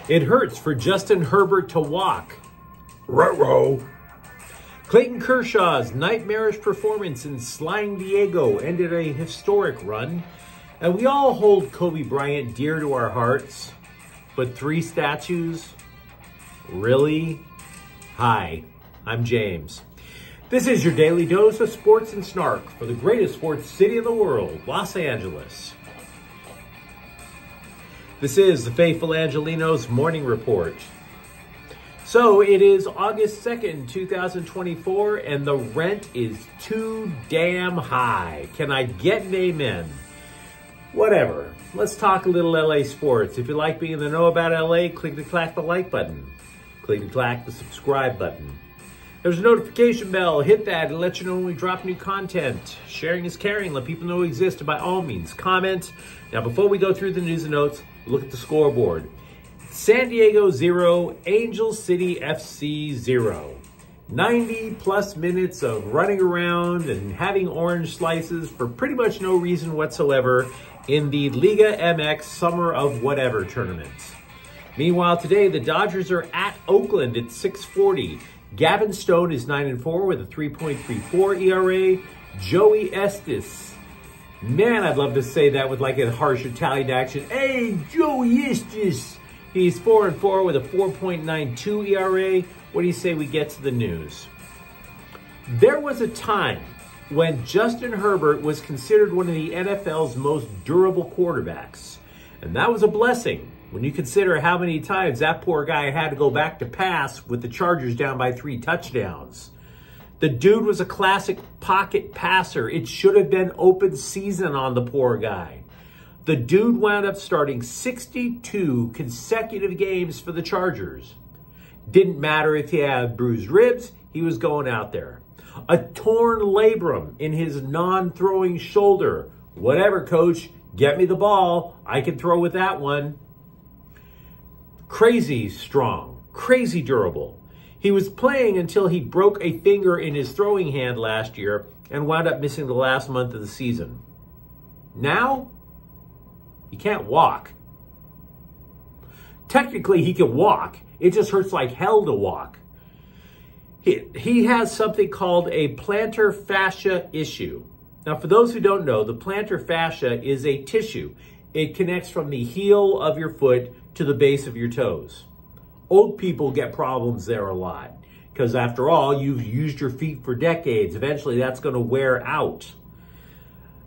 It hurts for Justin Herbert to walk. Ruh-roh. Clayton Kershaw's nightmarish performance in San Diego ended a historic run, and we all hold Kobe Bryant dear to our hearts. But 3 statues? Really? Hi, I'm James. This is your daily dose of sports and snark for the greatest sports city in the world, Los Angeles. This is the faithful Angelenos Morning Report. So it is August 2nd, 2024, and the rent is too damn high. Can I get an amen? Whatever. Let's talk a little LA sports. If you like being in the know about LA, click the like button. Click the subscribe button. There's a notification bell. Hit that and let you know when we drop new content. Sharing is caring. Let people know we exist. And by all means, comment. Now, before we go through the news and notes, look at the scoreboard. San Diego 0, Angel City FC 0. 90 plus minutes of running around and having orange slices for pretty much no reason whatsoever in the Liga MX Summer of Whatever tournament. Meanwhile, today, the Dodgers are at Oakland at 6:40. Gavin Stone is 9-4 with a 3.34 ERA. Joey Estes. Man, I'd love to say that with like a harsh Italian accent. Hey, Joey Estes. He's 4-4 with a 4.92 ERA. What do you say we get to the news? There was a time when Justin Herbert was considered one of the NFL's most durable quarterbacks. And that was a blessing when you consider how many times that poor guy had to go back to pass with the Chargers down by 3 touchdowns. The dude was a classic pocket passer. It should have been open season on the poor guy. The dude wound up starting 62 consecutive games for the Chargers. Didn't matter if he had bruised ribs, he was going out there. A torn labrum in his non-throwing shoulder. Whatever, coach, get me the ball. I can throw with that one. Crazy strong, crazy durable. He was playing until he broke a finger in his throwing hand last year and wound up missing the last month of the season. Now, he can't walk. Technically, he can walk. It just hurts like hell to walk. He has something called a plantar fascia issue. Now, for those who don't know, the plantar fascia is a tissue. It connects from the heel of your foot to the base of your toes. Old people get problems there a lot because, after all, you've used your feet for decades. Eventually, that's going to wear out.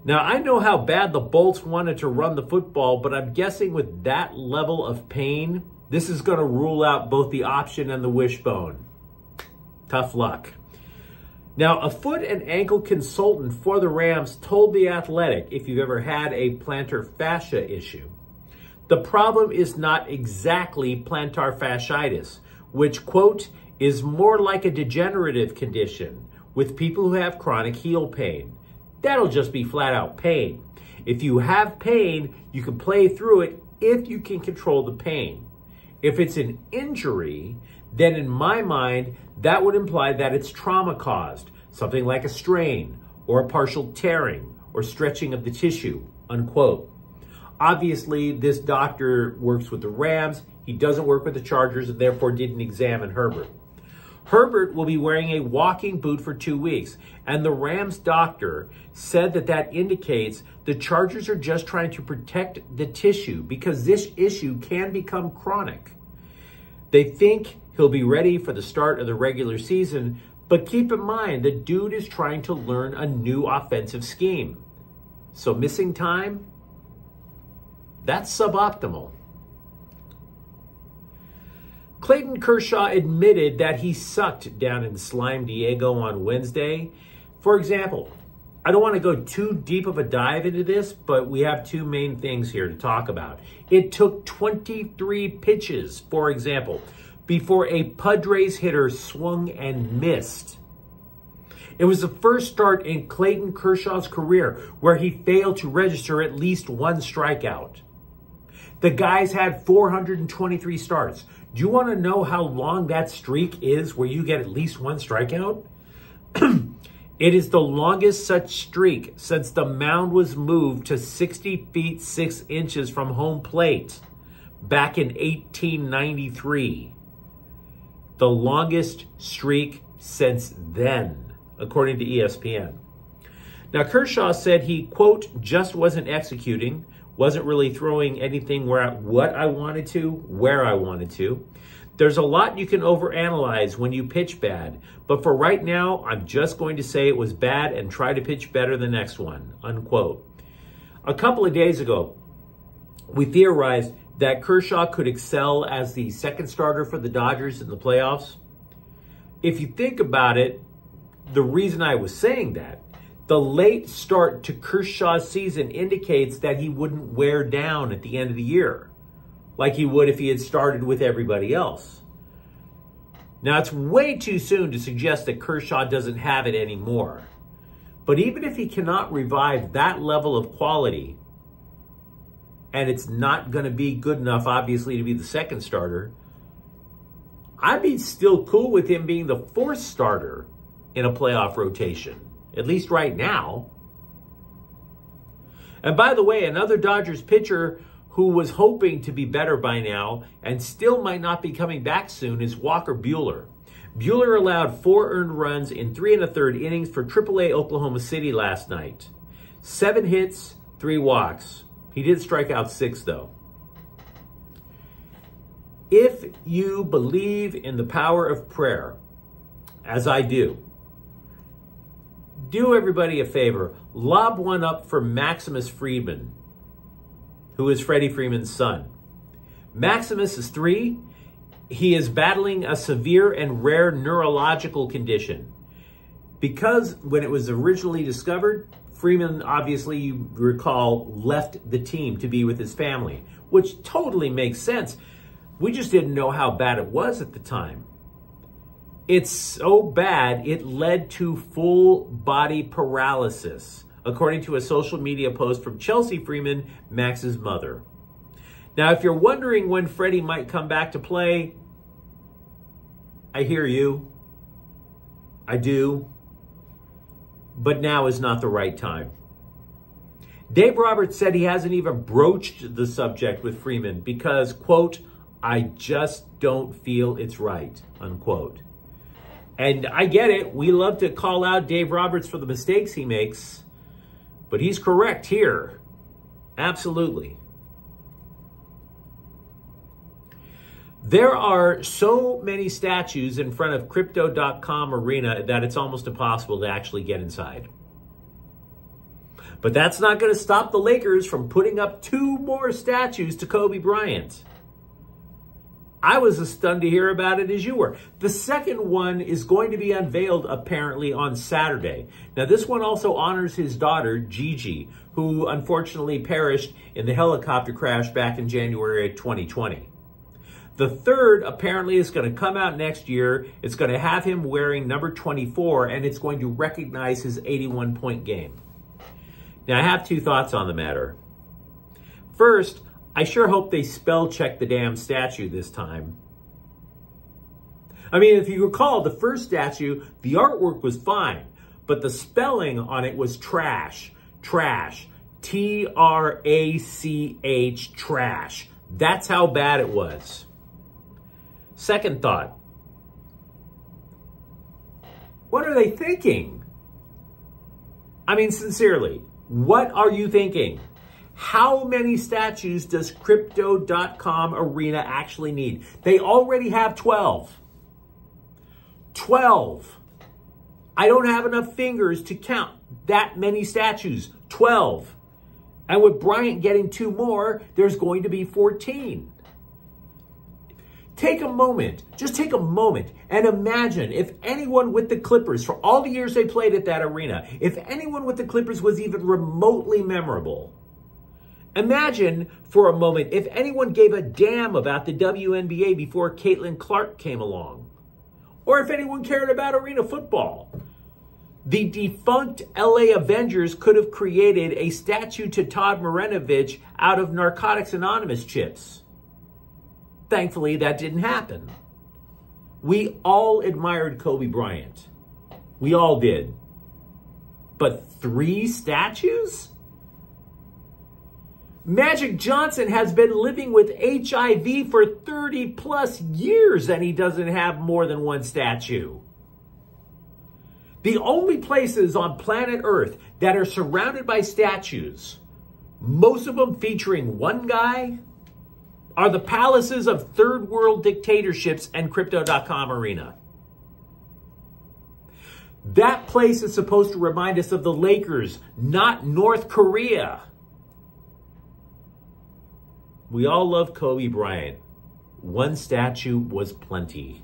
Now, I know how bad the Bolts wanted to run the football, but I'm guessing with that level of pain, this is going to rule out both the option and the wishbone. Tough luck. Now, a foot and ankle consultant for the Rams told The Athletic, if you've ever had a plantar fascia issue, the problem is not exactly plantar fasciitis, which, quote, is more like a degenerative condition with people who have chronic heel pain. That'll just be flat out pain. If you have pain, you can play through it if you can control the pain. If it's an injury, then in my mind, that would imply that it's trauma caused, something like a strain or a partial tearing or stretching of the tissue, unquote. Obviously, this doctor works with the Rams. He doesn't work with the Chargers and therefore didn't examine Herbert. Herbert will be wearing a walking boot for 2 weeks, and the Rams doctor said that that indicates the Chargers are just trying to protect the tissue because this issue can become chronic. They think he'll be ready for the start of the regular season, but keep in mind, the dude is trying to learn a new offensive scheme. So missing time? That's suboptimal. Clayton Kershaw admitted that he sucked down in San Diego on Wednesday. For example, I don't want to go too deep of a dive into this, but we have 2 main things here to talk about. It took 23 pitches, for example, before a Padres hitter swung and missed. It was the first start in Clayton Kershaw's career where he failed to register at least 1 strikeout. The guy's had 423 starts. Do you want to know how long that streak is where you get at least 1 strikeout? It is the longest such streak since the mound was moved to 60 feet 6 inches from home plate. back in 1893. The longest streak since then, according to ESPN. Now, Kershaw said he, quote, just wasn't executing, wasn't really throwing anything what I wanted to, where I wanted to. There's a lot you can overanalyze when you pitch bad, but for right now, I'm just going to say it was bad and try to pitch better the next one, unquote. A couple of days ago, we theorized that Kershaw could excel as the second starter for the Dodgers in the playoffs. If you think about it, the reason I was saying that, the late start to Kershaw's season indicates that he wouldn't wear down at the end of the year like he would if he had started with everybody else. Now, it's way too soon to suggest that Kershaw doesn't have it anymore. But even if he cannot revive that level of quality, and it's not going to be good enough, obviously, to be the second starter, I'd be still cool with him being the fourth starter in a playoff rotation, at least right now. And by the way, another Dodgers pitcher who was hoping to be better by now and still might not be coming back soon is Walker Buehler. Buehler allowed 4 earned runs in 3 1/3 innings for AAA Oklahoma City last night. 7 hits, 3 walks. He did strike out 6, though. If you believe in the power of prayer, as I do everybody a favor. Lob one up for Maximus Friedman, who is Freddie Freeman's son. Maximus is 3. He is battling a severe and rare neurological condition. Because when it was originally discovered, Freeman, obviously, you recall, left the team to be with his family, which totally makes sense. We just didn't know how bad it was at the time. It's so bad, it led to full body paralysis, according to a social media post from Chelsea Freeman, Max's mother. Now, if you're wondering when Freddie might come back to play, I hear you. I do. But now is not the right time. Dave Roberts said he hasn't even broached the subject with Freeman because, quote, I just don't feel it's right, unquote. And I get it. We love to call out Dave Roberts for the mistakes he makes, but he's correct here. Absolutely. There are so many statues in front of Crypto.com Arena that it's almost impossible to actually get inside. But that's not going to stop the Lakers from putting up 2 more statues to Kobe Bryant. I was as stunned to hear about it as you were. The second one is going to be unveiled apparently on Saturday. Now, this one also honors his daughter, Gigi, who unfortunately perished in the helicopter crash back in January of 2020. The third apparently is going to come out next year. It's going to have him wearing number 24, and it's going to recognize his 81-point game. Now, I have 2 thoughts on the matter. First, I sure hope they spell check the damn statue this time. I mean, if you recall, the first statue, the artwork was fine, but the spelling on it was trash. Trash. T-R-A-C-H, trash. That's how bad it was. Second thought. What are they thinking? I mean, sincerely, what are you thinking? How many statues does Crypto.com Arena actually need? They already have 12. 12. I don't have enough fingers to count that many statues. 12. And with Bryant getting 2 more, there's going to be 14. Take a moment, just take a moment and imagine if anyone with the Clippers, for all the years they played at that arena, if anyone with the Clippers was even remotely memorable. Imagine for a moment if anyone gave a damn about the WNBA before Caitlin Clark came along. Or if anyone cared about arena football. The defunct LA Avengers could have created a statue to Todd Marinovich out of Narcotics Anonymous chips. Thankfully, that didn't happen. We all admired Kobe Bryant. We all did. But 3 statues? Magic Johnson has been living with HIV for 30 plus years and he doesn't have more than one statue. The only places on planet Earth that are surrounded by statues, most of them featuring one guy, are the palaces of third world dictatorships and Crypto.com Arena. That place is supposed to remind us of the Lakers, not North Korea. We all love Kobe Bryant. One statue was plenty.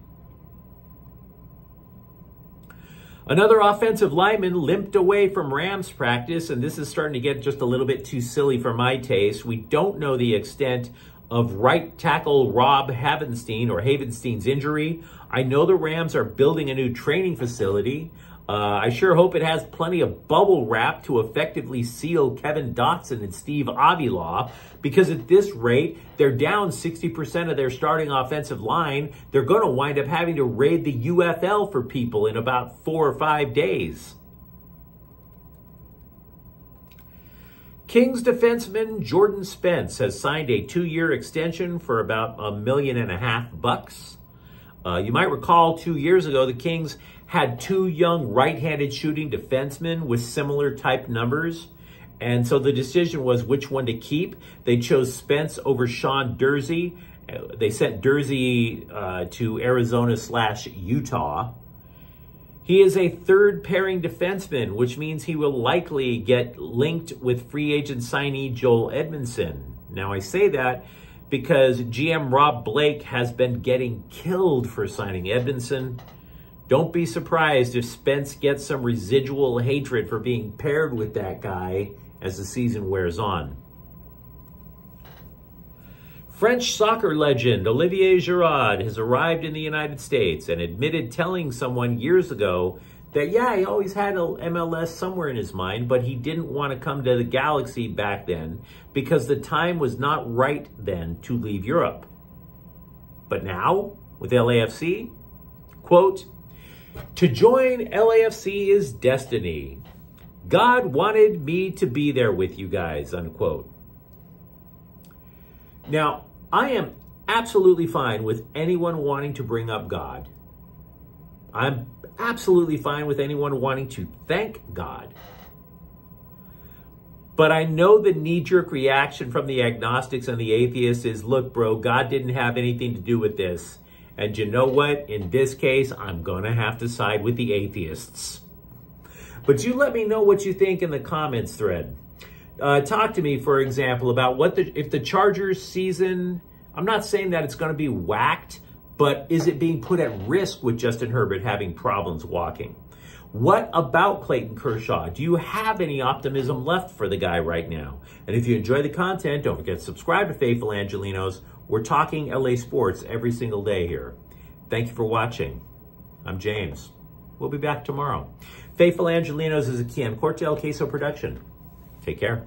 Another offensive lineman limped away from Rams practice, and this is starting to get just a little bit too silly for my taste. We don't know the extent of right tackle Rob Havenstein's injury. I know the Rams are building a new training facility. I sure hope it has plenty of bubble wrap to effectively seal Kevin Dotson and Steve Avila, because at this rate, they're down 60% of their starting offensive line. They're going to wind up having to raid the UFL for people in about 4 or 5 days. Kings defenseman Jordan Spence has signed a 2-year extension for about $1.5 million. You might recall 2 years ago, the Kings had 2 young right-handed shooting defensemen with similar type numbers. And so the decision was which one to keep. They chose Spence over Sean Dursey. They sent Dursey to Arizona/Utah. He is a third pairing defenseman, which means he will likely get linked with free agent signee Joel Edmondson. Now I say that because GM Rob Blake has been getting killed for signing Edmondson. Don't be surprised if Spence gets some residual hatred for being paired with that guy as the season wears on. French soccer legend Olivier Giroud has arrived in the United States and admitted telling someone years ago that, yeah, he always had an MLS somewhere in his mind, but he didn't want to come to the Galaxy back then because the time was not right then to leave Europe. But now, with LAFC, quote, "To join LAFC is destiny. God wanted me to be there with you guys," unquote. Now, I am absolutely fine with anyone wanting to bring up God. I'm absolutely fine with anyone wanting to thank God. But I know the knee-jerk reaction from the agnostics and the atheists is, look, bro, God didn't have anything to do with this. And you know what? In this case, I'm going to have to side with the atheists. But you let me know what you think in the comments thread. Talk to me, for example, about if the Chargers season, I'm not saying that it's going to be whacked, but is it being put at risk with Justin Herbert having problems walking? What about Clayton Kershaw? Do you have any optimism left for the guy right now? And if you enjoy the content, don't forget to subscribe to Faithful Angelenos. We're talking LA sports every single day here. Thank you for watching. I'm James. We'll be back tomorrow. Faithful Angelenos is a Kian Cortel Queso production. Take care.